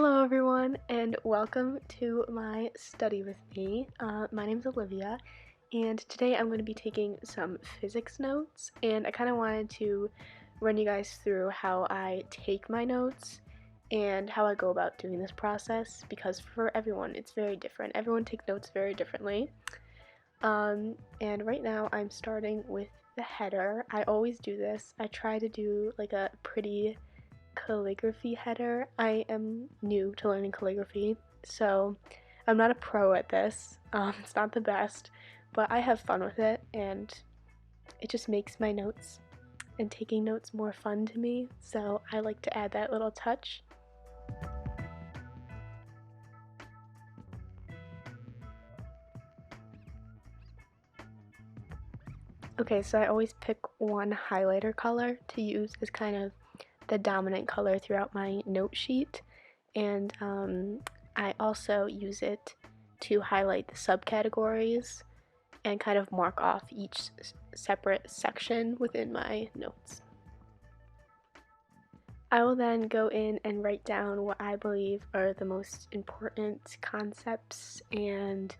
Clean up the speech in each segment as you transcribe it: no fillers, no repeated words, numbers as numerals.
Hello everyone and welcome to my study with me. My name's Olivia and today I'm going to be taking some physics notes, and I kind of wanted to run you guys through how I take my notes and how I go about doing this process, because for everyone it's very different. Everyone takes notes very differently. And right now I'm starting with the header. I always do this. I try to do like a pretty calligraphy header. I am new to learning calligraphy, so I'm not a pro at this. It's not the best, but I have fun with it, and it just makes my notes and taking notes more fun to me, so I like to add that little touch. Okay, so I always pick one highlighter color to use as kind of the dominant color throughout my note sheet, and I also use it to highlight the subcategories and kind of mark off each separate section within my notes. I will then go in and write down what I believe are the most important concepts and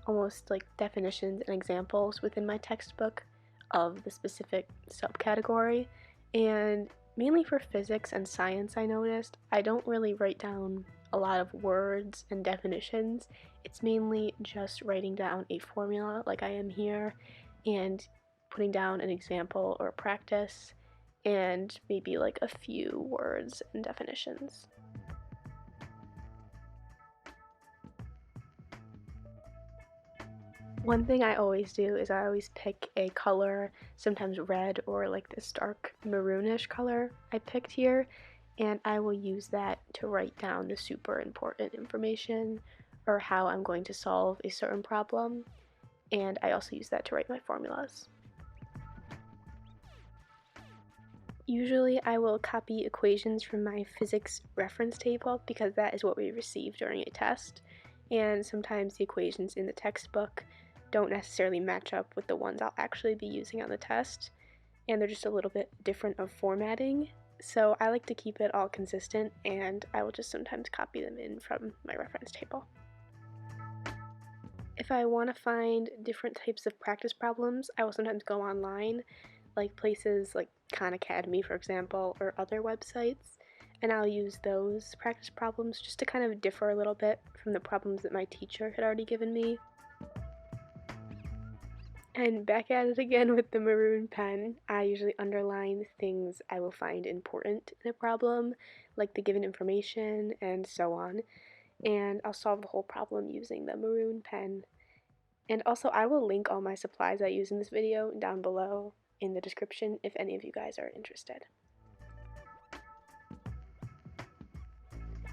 almost like definitions and examples within my textbook of the specific subcategory. And mainly for physics and science, I noticed I don't really write down a lot of words and definitions. It's mainly just writing down a formula like I am here and putting down an example or practice and maybe like a few words and definitions. One thing I always do is I always pick a color, sometimes red or like this dark maroonish color I picked here, and I will use that to write down the super important information or how I'm going to solve a certain problem, and I also use that to write my formulas. Usually I will copy equations from my physics reference table because that is what we receive during a test, and sometimes the equations in the textbook don't necessarily match up with the ones I'll actually be using on the test, and they're just a little bit different of formatting, so I like to keep it all consistent, and I will just sometimes copy them in from my reference table. If I want to find different types of practice problems, I will sometimes go online, like places like Khan Academy, for example, or other websites, and I'll use those practice problems just to kind of differ a little bit from the problems that my teacher had already given me. And back at it again with the maroon pen, I usually underline things I will find important in a problem, like the given information and so on, and I'll solve the whole problem using the maroon pen. And also I will link all my supplies I use in this video down below in the description if any of you guys are interested.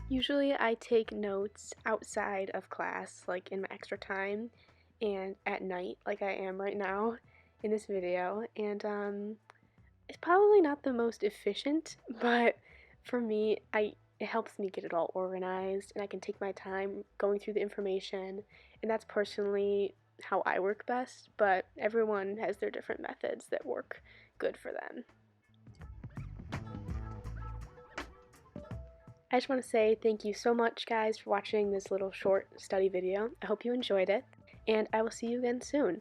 Usually I take notes outside of class, like in my extra time, and at night, like I am right now in this video, and it's probably not the most efficient, but for me, it helps me get it all organized, and I can take my time going through the information, and that's personally how I work best, but everyone has their different methods that work good for them. I just want to say thank you so much, guys, for watching this little short study video. I hope you enjoyed it, and I will see you again soon.